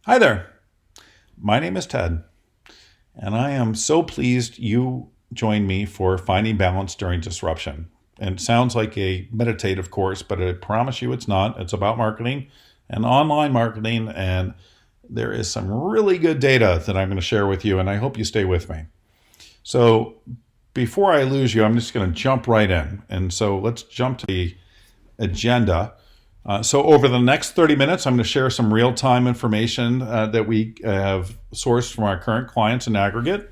Hi there. My name is Ted, and I am so pleased you joined me for Finding Balance During Disruption. And it sounds like a meditative course, but I promise you it's not. It's about marketing and online marketing, and there is some really good data that I'm going to share with you, and I hope you stay with me. So, before I lose you, I'm just going to jump right in. And so, let's jump to the agenda. So over the next 30 minutes, I'm going to share some real-time information that we have sourced from our current clients in aggregate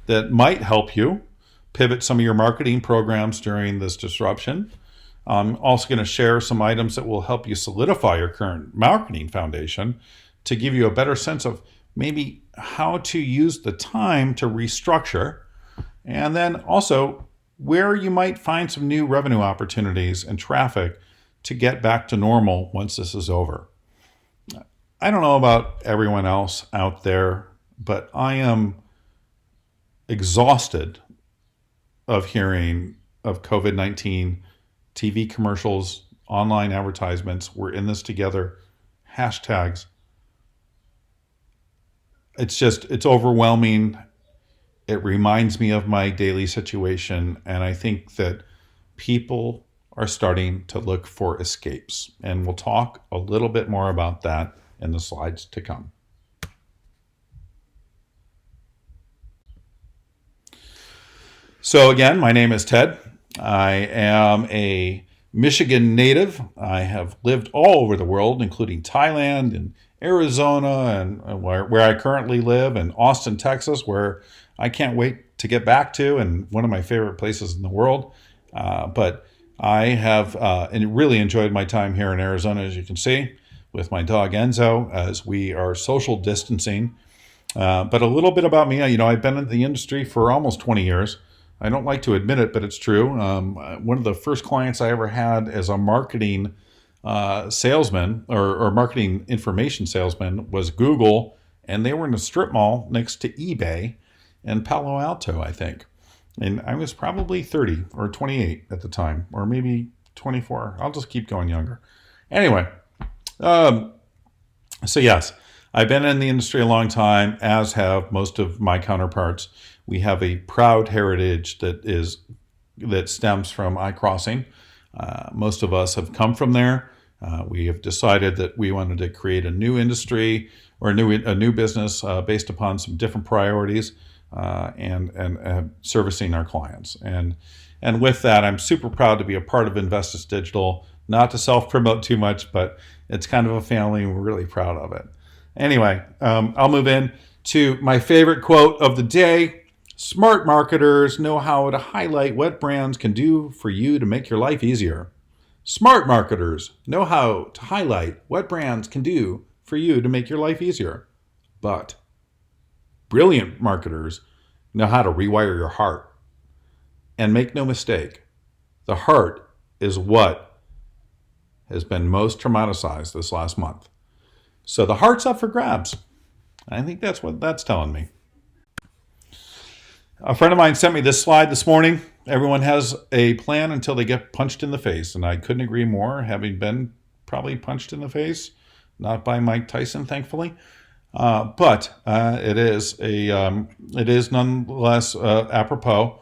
that might help you pivot some of your marketing programs during this disruption. I'm also going to share some items that will help you solidify your current marketing foundation to give you a better sense of maybe how to use the time to restructure, and then also where you might find some new revenue opportunities and traffic to get back to normal once this is over. I don't know about everyone else out there, but I am exhausted of hearing of COVID-19 TV commercials, online advertisements. We're in this together, hashtags. It's overwhelming. It reminds me of my daily situation, and I think that people are starting to look for escapes. And we'll talk a little bit more about that in the slides to come. So again, my name is Ted. I am a Michigan native. I have lived all over the world, including Thailand and Arizona and where I currently live, and Austin, Texas, where I can't wait to get back to, and one of my favorite places in the world. But I have really enjoyed my time here in Arizona, as you can see, with my dog Enzo, as we are social distancing. But a little bit about me, I've been in the industry for almost 20 years. I don't like to admit it, but it's true. One of the first clients I ever had as a marketing salesman or marketing information salesman was Google, and they were in a strip mall next to eBay in Palo Alto, I think. And I was probably 30 or 28 at the time, or maybe 24. I'll just keep going younger. Anyway, so yes, I've been in the industry a long time, as have most of my counterparts. We have a proud heritage that stems from iCrossing. Most of us have come from there. We have decided that we wanted to create a new industry or a new business based upon some different priorities. And servicing our clients. And with that, I'm super proud to be a part of Investis Digital. Not to self-promote too much, but it's kind of a family, and we're really proud of it. Anyway, I'll move in to my favorite quote of the day. Smart marketers know how to highlight what brands can do for you to make your life easier. Smart marketers know how to highlight what brands can do for you to make your life easier. But brilliant marketers know how to rewire your heart. And make no mistake, the heart is what has been most traumatized this last month. So the heart's up for grabs. I think that's what that's telling me. A friend of mine sent me this slide this morning. Everyone has a plan until they get punched in the face. And I couldn't agree more, having been probably punched in the face, not by Mike Tyson, thankfully. But it is nonetheless apropos,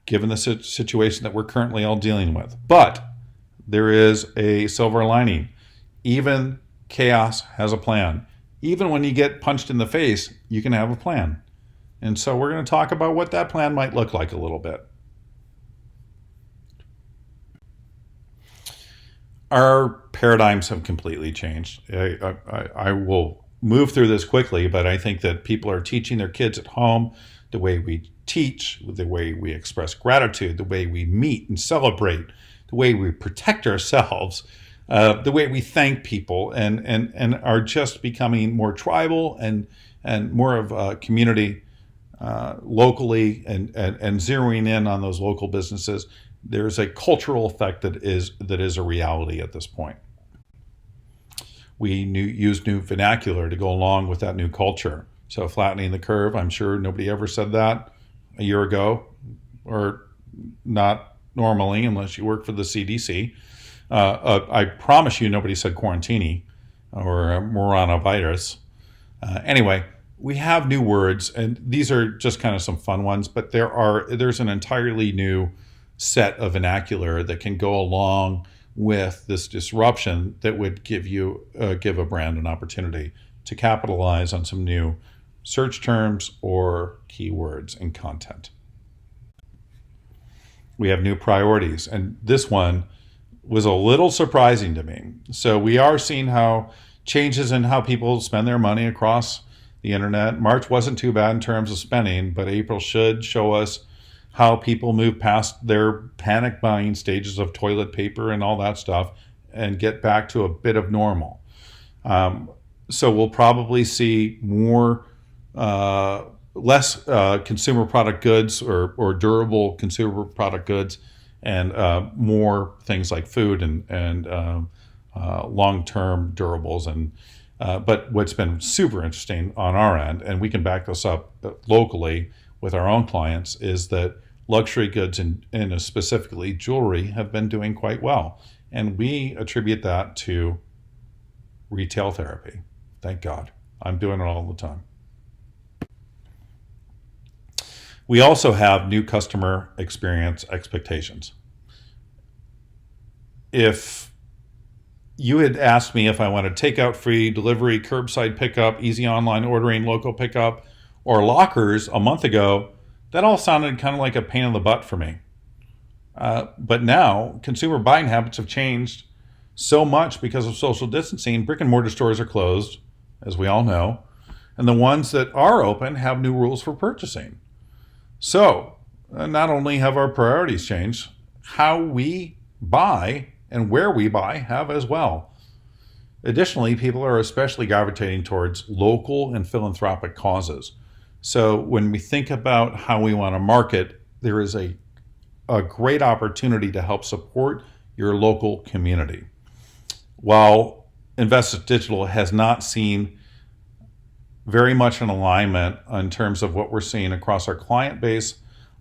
given the situation that we're currently all dealing with. But there is a silver lining. Even chaos has a plan. Even when you get punched in the face, you can have a plan. And so we're going to talk about what that plan might look like a little bit. Our paradigms have completely changed. I will move through this quickly, but I think that people are teaching their kids at home the way we teach, the way we express gratitude, the way we meet and celebrate, the way we protect ourselves, the way we thank people, and are just becoming more tribal and more of a community locally and zeroing in on those local businesses. There's a cultural effect that is a reality at this point. We use new vernacular to go along with that new culture. So flattening the curve, I'm sure nobody ever said that a year ago, or not normally unless you work for the CDC. I promise you nobody said quarantini or coronavirus. Anyway, we have new words, and these are just kind of some fun ones, but there's an entirely new set of vernacular that can go along with this disruption that would give a brand an opportunity to capitalize on some new search terms or keywords in content. We have new priorities, and this one was a little surprising to me. So we are seeing how changes in how people spend their money across the internet. March wasn't too bad in terms of spending, but April should show us how people move past their panic buying stages of toilet paper and all that stuff and get back to a bit of normal. So we'll probably see less consumer product goods or durable consumer product goods, and more things like food and long-term durables. But what's been super interesting on our end, and we can back this up locally with our own clients, is that luxury goods and specifically jewelry have been doing quite well. And we attribute that to retail therapy. Thank God. I'm doing it all the time. We also have new customer experience expectations. If you had asked me if I wanted takeout, free delivery, curbside pickup, easy online ordering, local pickup, or lockers a month ago, that all sounded kind of like a pain in the butt for me. But now consumer buying habits have changed so much because of social distancing. Brick and mortar stores are closed, as we all know, and the ones that are open have new rules for purchasing. So not only have our priorities changed, how we buy and where we buy have as well. Additionally, people are especially gravitating towards local and philanthropic causes. So when we think about how we want to market, there is a great opportunity to help support your local community. While Invested Digital has not seen very much in alignment in terms of what we're seeing across our client base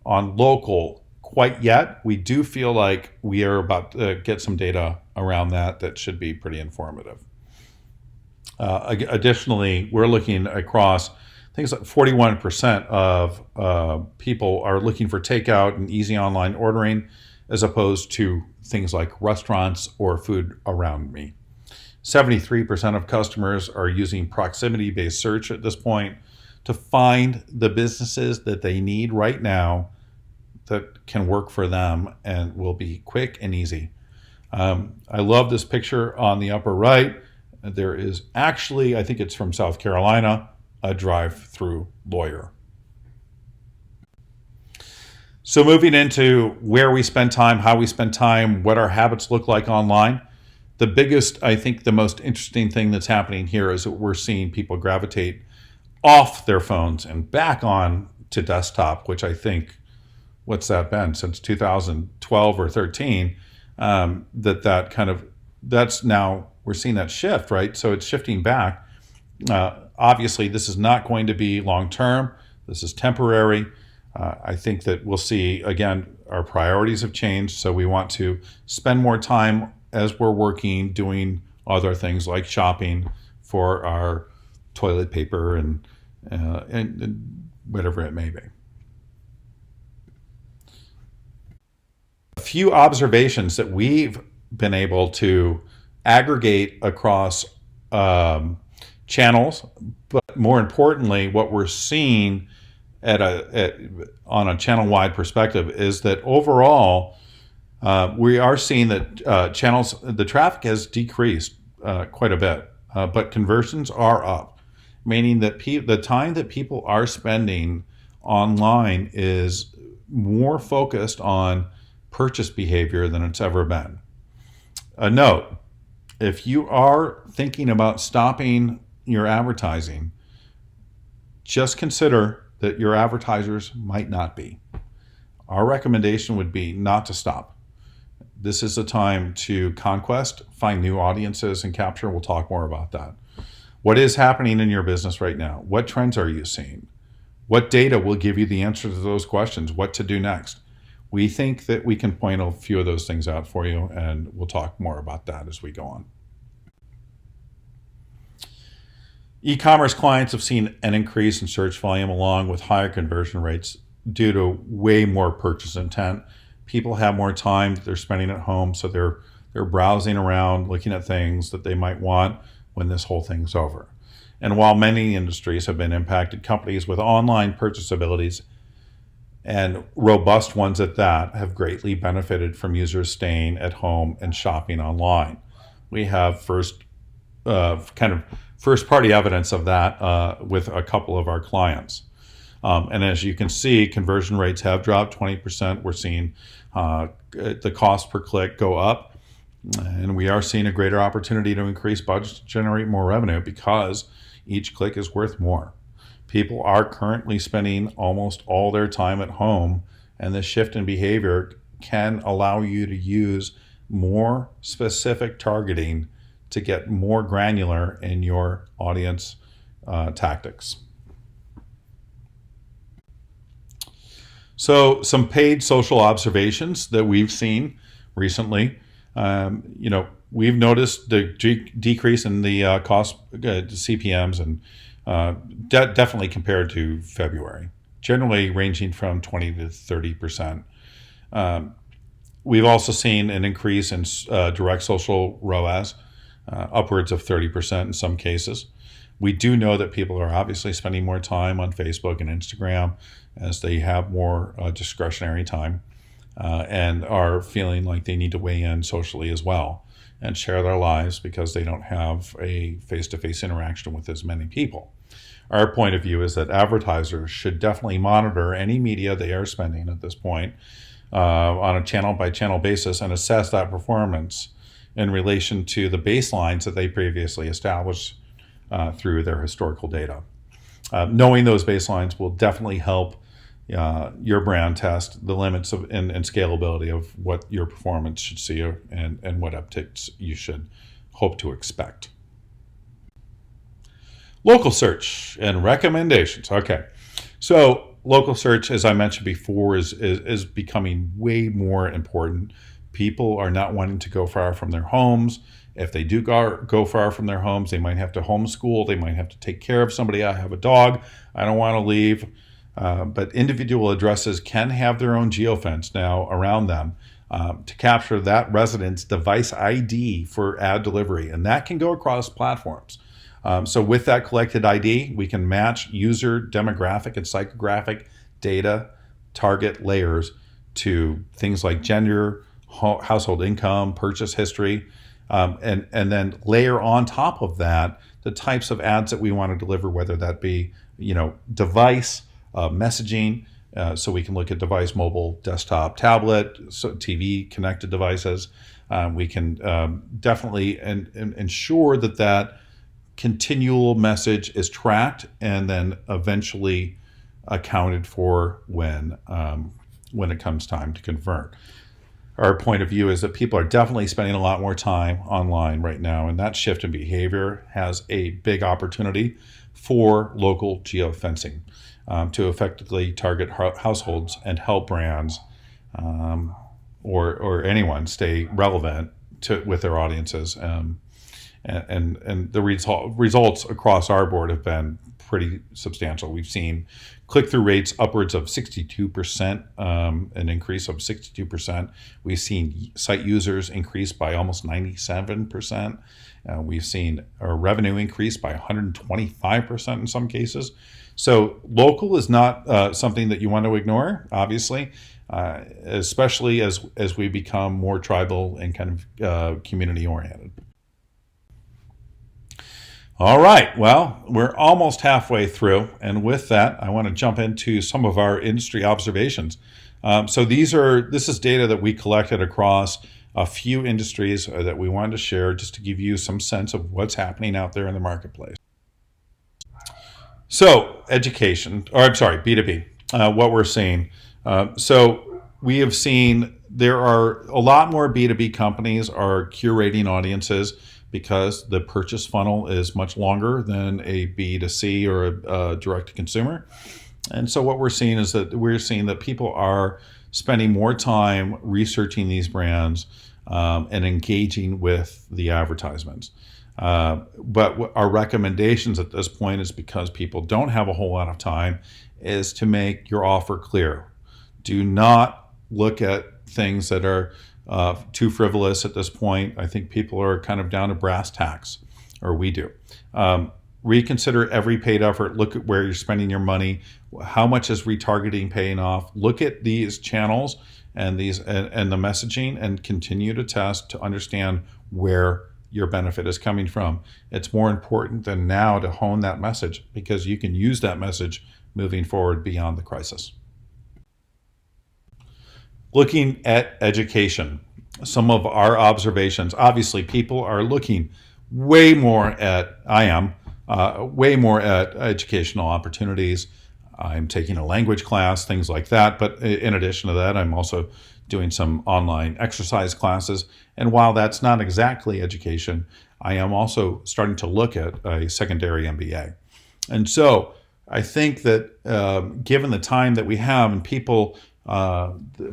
on local quite yet, we do feel like we are about to get some data around that should be pretty informative. Additionally, we're looking across things like 41% of people are looking for takeout and easy online ordering, as opposed to things like restaurants or food around me. 73% of customers are using proximity-based search at this point to find the businesses that they need right now that can work for them and will be quick and easy. I love this picture on the upper right. There is actually, I think it's from South Carolina, a drive-through lawyer. So moving into where we spend time, how we spend time, what our habits look like online. The biggest, I think the most interesting thing that's happening here is that we're seeing people gravitate off their phones and back on to desktop, which I think, what's that been, since 2012 or 13, that's now, we're seeing that shift, right? So it's shifting back. Obviously, this is not going to be long-term. This is temporary. I think that we'll see, again, our priorities have changed. So we want to spend more time as we're working, doing other things like shopping for our toilet paper and whatever it may be. A few observations that we've been able to aggregate across channels, but more importantly, what we're seeing on a channel-wide perspective is that overall, we are seeing that the traffic has decreased quite a bit, but conversions are up, meaning that the time that people are spending online is more focused on purchase behavior than it's ever been. A note, if you are thinking about stopping your advertising, just consider that your advertisers might not be. Our recommendation would be not to stop. This is a time to conquest, find new audiences, and capture. We'll talk more about that. What is happening in your business right now? What trends are you seeing? What data will give you the answer to those questions? What to do next? We think that we can point a few of those things out for you, and we'll talk more about that as we go on. E-commerce clients have seen an increase in search volume along with higher conversion rates due to way more purchase intent. People have more time that they're spending at home, so they're browsing around, looking at things that they might want when this whole thing's over. And while many industries have been impacted, companies with online purchase abilities and robust ones at that have greatly benefited from users staying at home and shopping online. We have kind of first party evidence of that with a couple of our clients. And as you can see, conversion rates have dropped 20%. We're seeing the cost per click go up. And we are seeing a greater opportunity to increase budgets to generate more revenue because each click is worth more. People are currently spending almost all their time at home, and this shift in behavior can allow you to use more specific targeting to get more granular in your audience tactics. So some paid social observations that we've seen recently. We've noticed the decrease in the cost CPMs and definitely compared to February, generally ranging from 20 to 30%. We've also seen an increase in direct social ROAS, upwards of 30% in some cases. We do know that people are obviously spending more time on Facebook and Instagram as they have more discretionary time and are feeling like they need to weigh in socially as well and share their lives because they don't have a face-to-face interaction with as many people. Our point of view is that advertisers should definitely monitor any media they are spending at this point on a channel-by-channel basis and assess that performance in relation to the baselines that they previously established through their historical data. Knowing those baselines will definitely help your brand test the limits of and scalability of what your performance should see and what upticks you should hope to expect. Local search and recommendations. Okay, so local search, as I mentioned before, is becoming way more important. People are not wanting to go far from their homes. If they do go far from their homes, they might have to homeschool. They might have to take care of somebody. I have a dog. I don't want to leave. But individual addresses can have their own geofence now around them to capture that resident's device ID for ad delivery. And that can go across platforms. So with that collected ID, we can match user demographic and psychographic data target layers to things like gender, household income, purchase history, and then layer on top of that the types of ads that we want to deliver, whether that be device, messaging, so we can look at device, mobile, desktop, tablet, so TV, connected devices. We can definitely ensure that continual message is tracked and then eventually accounted for when it comes time to convert. Our point of view is that people are definitely spending a lot more time online right now, and that shift in behavior has a big opportunity for local geofencing to effectively target households and help brands or anyone stay relevant with their audiences. And the results across our board have been pretty substantial. We've seen click-through rates upwards of 62%, an increase of 62%. We've seen site users increase by almost 97%. We've seen our revenue increase by 125% in some cases. So local is not something that you want to ignore, obviously, especially as we become more tribal and kind of community-oriented. All right, well, we're almost halfway through, and with that, I want to jump into some of our industry observations. So this is data that we collected across a few industries that we wanted to share just to give you some sense of what's happening out there in the marketplace. So B2B, what we're seeing. So we have seen there are a lot more B2B companies are curating audiences because the purchase funnel is much longer than a B2C or a direct-to-consumer. And so what we're seeing is that people are spending more time researching these brands and engaging with the advertisements. But our recommendations at this point is, because people don't have a whole lot of time, is to make your offer clear. Do not look at things that are too frivolous at this point. I think people are kind of down to brass tacks, or we do. Reconsider every paid effort. Look at where you're spending your money. How much is retargeting paying off? Look at these channels and the messaging, and continue to test to understand where your benefit is coming from. It's more important than now to hone that message, because you can use that message moving forward beyond the crisis. Looking at education, some of our observations, obviously people are looking way more at, way more at educational opportunities. I'm taking a language class, things like that. But in addition to that, I'm also doing some online exercise classes. And while that's not exactly education, I am also starting to look at a secondary MBA. And so I think that given the time that we have, and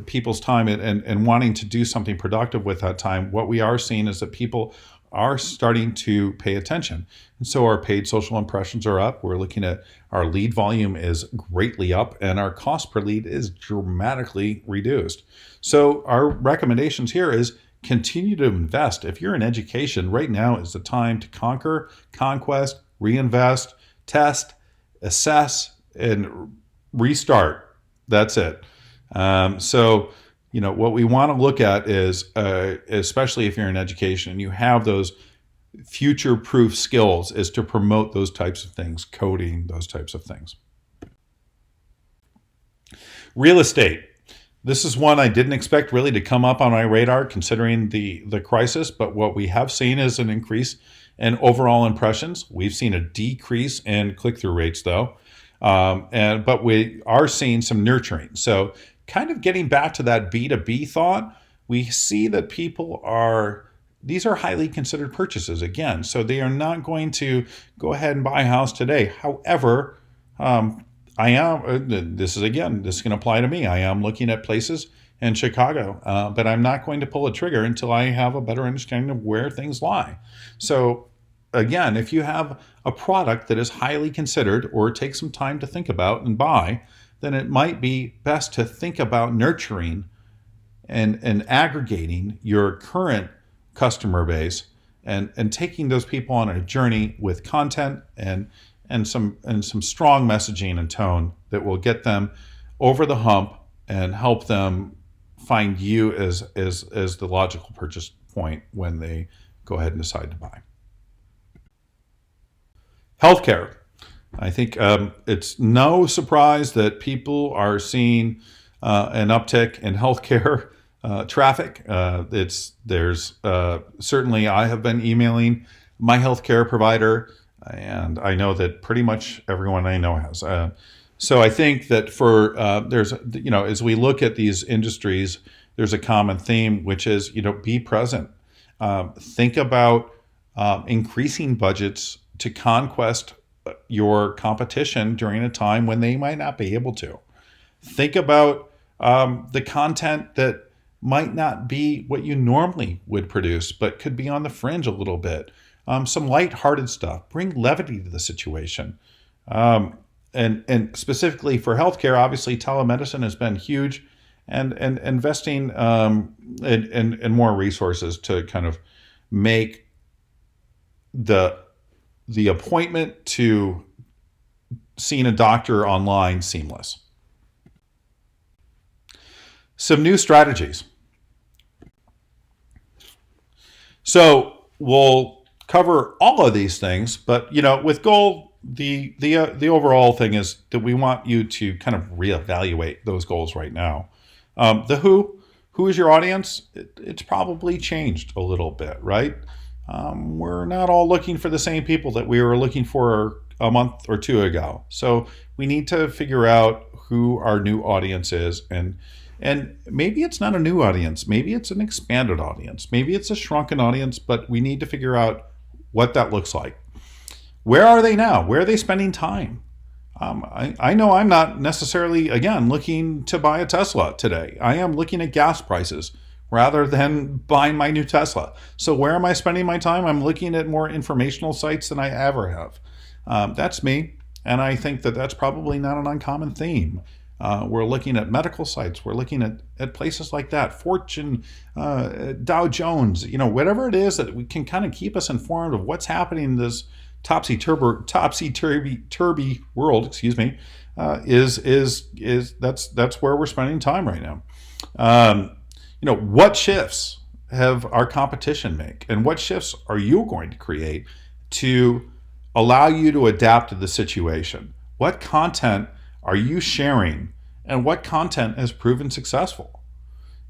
people's time, and wanting to do something productive with that time, what we are seeing is that people are starting to pay attention. And so our paid social impressions are up. We're looking at our lead volume is greatly up, and our cost per lead is dramatically reduced. So our recommendations here is continue to invest. If you're in education, right now is the time to conquest, reinvest, test, assess, and restart. That's it. So what we want to look at is, especially if you're in education and you have those future-proof skills, is to promote those types of things, coding, those types of things. Real estate. This is one I didn't expect really to come up on my radar considering the crisis, but what we have seen is an increase in overall impressions. We've seen a decrease in click-through rates though, but we are seeing some nurturing. So kind of getting back to that B2B thought, we see that these are highly considered purchases again. So they are not going to go ahead and buy a house today. However, this can apply to me. I am looking at places in Chicago, but I'm not going to pull a trigger until I have a better understanding of where things lie. So again, if you have a product that is highly considered or takes some time to think about and buy, then it might be best to think about nurturing and aggregating your current customer base and taking those people on a journey with content and some strong messaging and tone that will get them over the hump and help them find you as the logical purchase point when they go ahead and decide to buy. Healthcare. I think it's no surprise that people are seeing an uptick in healthcare traffic. There's certainly, I have been emailing my healthcare provider, and I know that pretty much everyone I know has. So I think that as we look at these industries, there's a common theme, which is, be present. Think about increasing budgets to conquest your competition during a time when they might not be able to. Think about the content that might not be what you normally would produce, but could be on the fringe a little bit. Some lighthearted stuff. Bring levity to the situation. And specifically for healthcare, obviously telemedicine has been huge, and investing in more resources to kind of make the appointment to seeing a doctor online seamless. Some new strategies. So we'll cover all of these things, but with goal, the overall thing is that we want you to kind of reevaluate those goals right now. The who is your audience? It's probably changed a little bit, right? We're not all looking for the same people that we were looking for a month or two ago. So we need to figure out who our new audience is, and maybe it's not a new audience. Maybe it's an expanded audience. Maybe it's a shrunken audience, but we need to figure out what that looks like. Where are they now? Where are they spending time? I know I'm not necessarily, again, looking to buy a Tesla today. I am looking at gas prices. rather than buying my new Tesla. So where am I spending my time? I'm looking at more informational sites than I ever have. That's me. And I think that that's probably not an uncommon theme. We're looking at medical sites. We're looking at places like that, Fortune, Dow Jones, whatever it is that we can kind of keep us informed of what's happening in this topsy-turvy world, that's where we're spending time right now. What shifts have our competition make, and what shifts are you going to create to allow you to adapt to the situation? What content are you sharing, and what content has proven successful?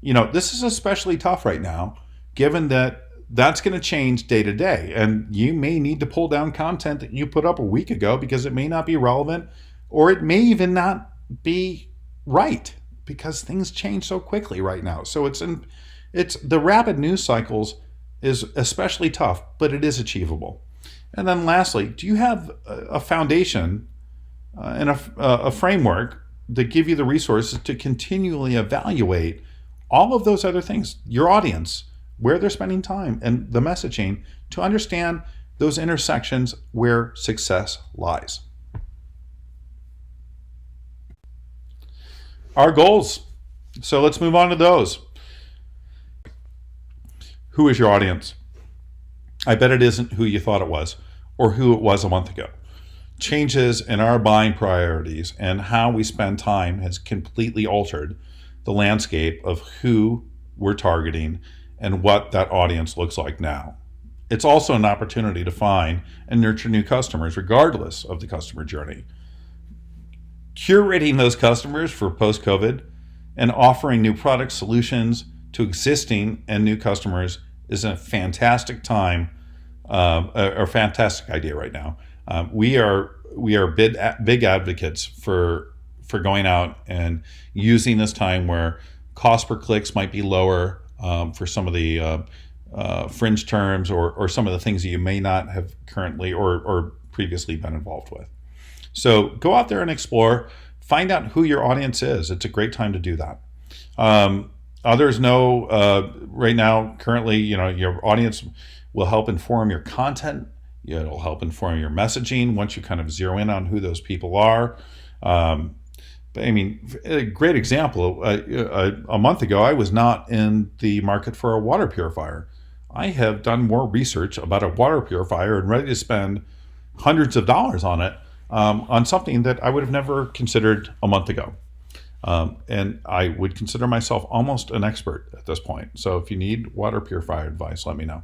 This is especially tough right now, given that that's going to change day to day. And you may need to pull down content that you put up a week ago because it may not be relevant, or it may even not be right, because things change so quickly right now. So it's the rapid news cycles is especially tough, but it is achievable. And then lastly, do you have a foundation and a framework that give you the resources to continually evaluate all of those other things, your audience, where they're spending time, and the messaging, to understand those intersections where success lies? Our goals. So let's move on to those. Who is your audience? I bet it isn't who you thought it was or who it was a month ago. Changes in our buying priorities and how we spend time has completely altered the landscape of who we're targeting and what that audience looks like now. It's also an opportunity to find and nurture new customers regardless of the customer journey. Curating those customers for post-COVID and offering new product solutions to existing and new customers is a fantastic time, a fantastic idea right now. We are big advocates for going out and using this time where cost per clicks might be lower for some of the fringe terms or some of the things that you may not have currently or previously been involved with. So go out there and explore. Find out who your audience is. It's a great time to do that. Others know right now, currently, your audience will help inform your content. It'll help inform your messaging once you kind of zero in on who those people are. A great example, a month ago, I was not in the market for a water purifier. I have done more research about a water purifier and ready to spend hundreds of dollars on it, on something that I would have never considered a month ago. And I would consider myself almost an expert at this point. So if you need water purifier advice, let me know.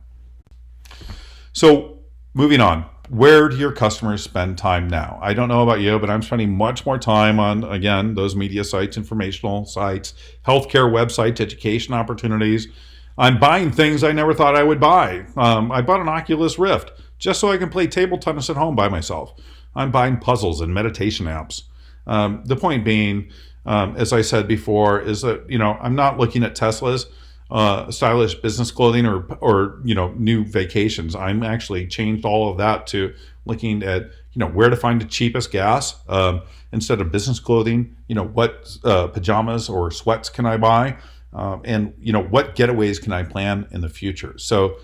So moving on, where do your customers spend time now? I don't know about you, but I'm spending much more time on, again, those media sites, informational sites, healthcare websites, education opportunities. I'm buying things I never thought I would buy. I bought an Oculus Rift just so I can play table tennis at home by myself. I'm buying puzzles and meditation apps. The point being, as I said before, is that I'm not looking at Tesla's stylish business clothing or new vacations. I'm actually changed all of that to looking at where to find the cheapest gas instead of business clothing. What pajamas or sweats can I buy, and what getaways can I plan in the future. So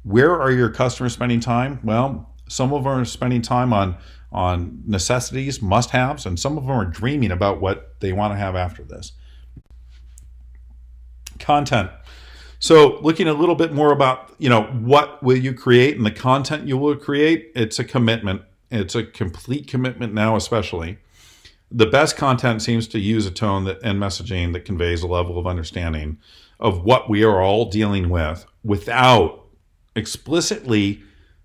where are your customers spending time? Well, some of them are spending time on necessities, must-haves, and some of them are dreaming about what they want to have after this. Content. So looking a little bit more about, what will you create and the content you will create, it's a commitment. It's a complete commitment now, especially. The best content seems to use a tone and messaging that conveys a level of understanding of what we are all dealing with without explicitly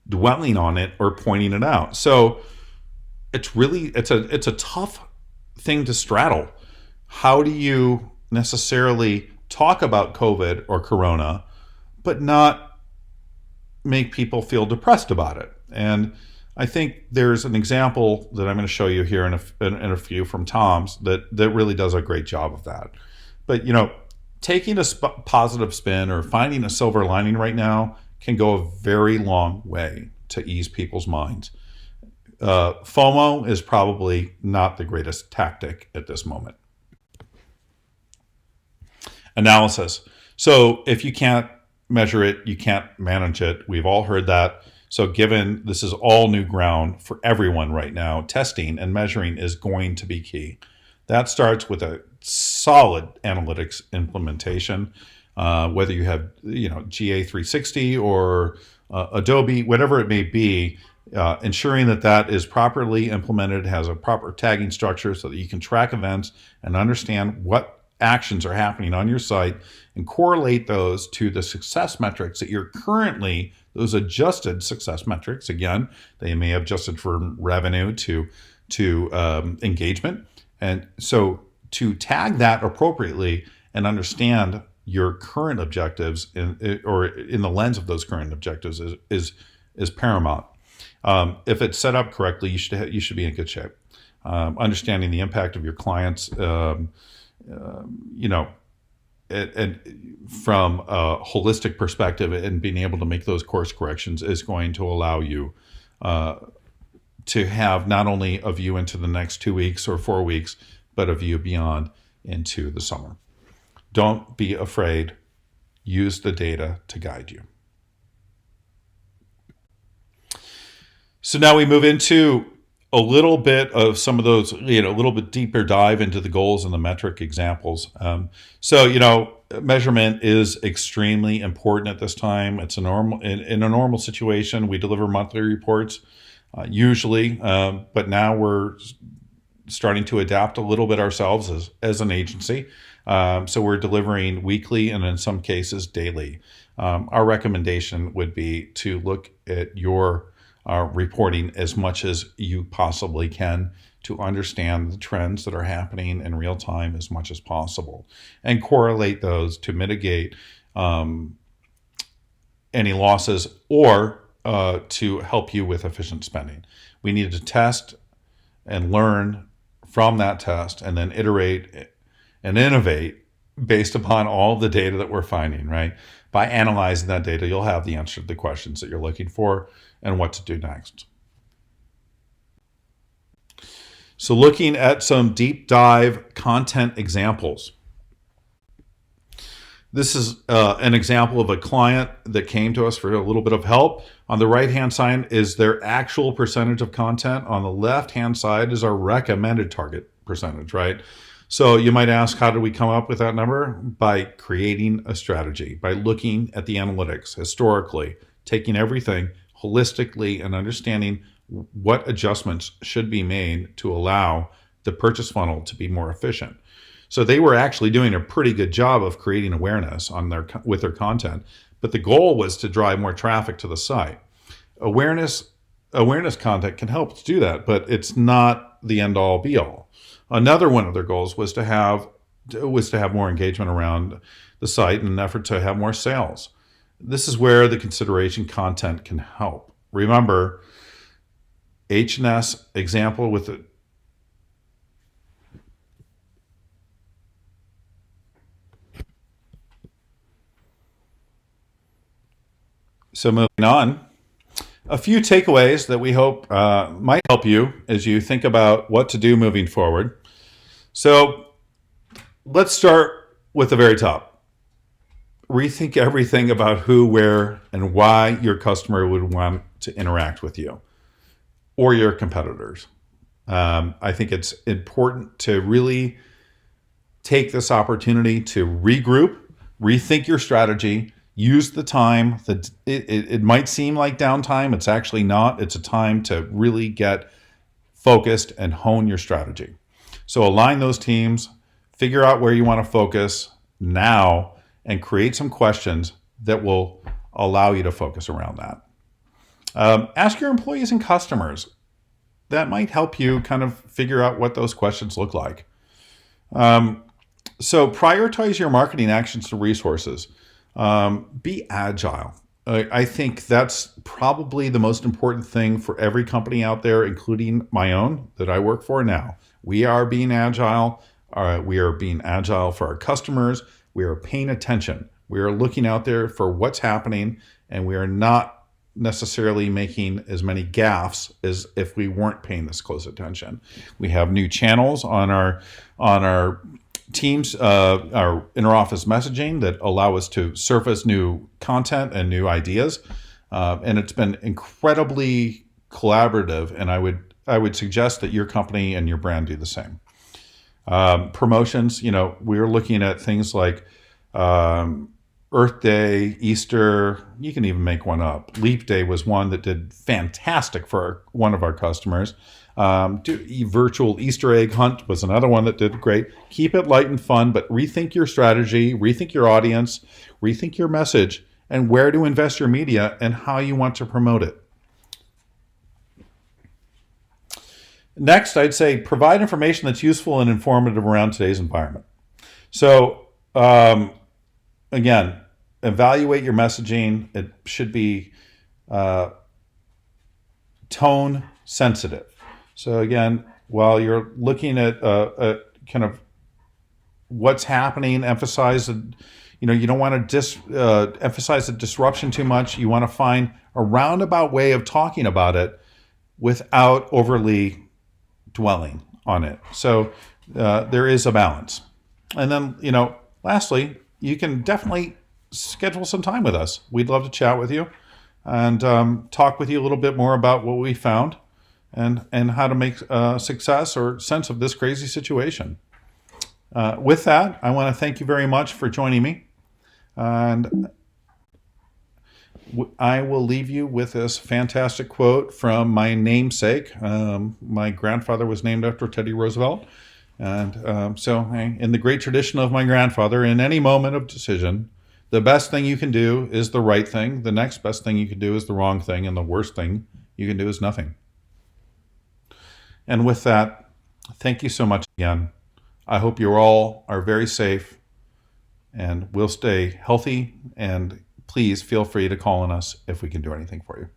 dwelling on it or pointing it out. So it's a tough thing to straddle. How do you necessarily talk about COVID or Corona, but not make people feel depressed about it? And I think there's an example that I'm going to show you here in a few from Tom's that really does a great job of that. But taking a positive spin or finding a silver lining right now can go a very long way to ease people's minds. FOMO is probably not the greatest tactic at this moment. Analysis. So if you can't measure it, you can't manage it. We've all heard that. So given this is all new ground for everyone right now, testing and measuring is going to be key. That starts with a solid analytics implementation, whether you have GA 360 or Adobe, whatever it may be. Ensuring that that is properly implemented, has a proper tagging structure so that you can track events and understand what actions are happening on your site and correlate those to the success metrics that you're currently, those adjusted success metrics. Again, they may have adjusted from revenue to engagement. And so to tag that appropriately and understand your current objectives or in the lens of those current objectives is paramount. If it's set up correctly, you should be in good shape. Understanding the impact of your clients, and from a holistic perspective, and being able to make those course corrections is going to allow you to have not only a view into the next 2 weeks or 4 weeks, but a view beyond into the summer. Don't be afraid. Use the data to guide you. So now we move into a little bit of some of those, a little bit deeper dive into the goals and the metric examples. Measurement is extremely important at this time. It's in a normal situation. We deliver monthly reports usually, but now we're starting to adapt a little bit ourselves as an agency. So we're delivering weekly and in some cases daily. Our recommendation would be to look at your reporting as much as you possibly can to understand the trends that are happening in real time as much as possible and correlate those to mitigate any losses or to help you with efficient spending. We need to test and learn from that test and then iterate and innovate based upon all the data that we're finding, right? By analyzing that data, you'll have the answer to the questions that you're looking for and what to do next. So looking at some deep dive content examples. This is an example of a client that came to us for a little bit of help. On the right-hand side is their actual percentage of content. On the left-hand side is our recommended target percentage, right? So you might ask, how did we come up with that number? By creating a strategy, by looking at the analytics historically, taking everything holistically and understanding what adjustments should be made to allow the purchase funnel to be more efficient. So they were actually doing a pretty good job of creating awareness with their content, but the goal was to drive more traffic to the site. Awareness content can help to do that, but it's not the end all be all. Another one of their goals was to have more engagement around the site in an effort to have more sales. This is where the consideration content can help. Remember, H&S example with it. So moving on, a few takeaways that we hope might help you as you think about what to do moving forward. So let's start with the very top. Rethink everything about who, where, and why your customer would want to interact with you or your competitors. I think it's important to really take this opportunity to regroup, rethink your strategy, use the time. It might seem like downtime. It's actually not. It's a time to really get focused and hone your strategy. So align those teams, figure out where you want to focus now, and create some questions that will allow you to focus around that. Ask your employees and customers. That might help you kind of figure out what those questions look like. So prioritize your marketing actions to resources. Be agile. I think that's probably the most important thing for every company out there, including my own that I work for now. We are being agile. We are being agile for our customers. We are paying attention. We are looking out there for what's happening, and we are not necessarily making as many gaffes as if we weren't paying this close attention. We have new channels on our Teams are interoffice messaging that allow us to surface new content and new ideas, and it's been incredibly collaborative. And I would suggest that your company and your brand do the same. Promotions, we're looking at things like Earth Day, Easter. You can even make one up. Leap Day was one that did fantastic for one of our customers. Virtual Easter egg hunt was another one that did great. Keep it light and fun, but rethink your strategy, rethink your audience, rethink your message, and where to invest your media and how you want to promote it. Next, I'd say provide information that's useful and informative around today's environment. So, again, evaluate your messaging. It should be tone sensitive. So again, while you're looking at kind of what's happening, emphasize, you don't want to emphasize the disruption too much. You want to find a roundabout way of talking about it without overly dwelling on it. So there is a balance. And then, lastly, you can definitely schedule some time with us. We'd love to chat with you and talk with you a little bit more about what we found and how to make success or sense of this crazy situation. With that, I want to thank you very much for joining me. And I will leave you with this fantastic quote from my namesake. My grandfather was named after Teddy Roosevelt. And so in the great tradition of my grandfather, in any moment of decision, the best thing you can do is the right thing. The next best thing you can do is the wrong thing. And the worst thing you can do is nothing. And with that, thank you so much again. I hope you all are very safe and will stay healthy. And please feel free to call on us if we can do anything for you.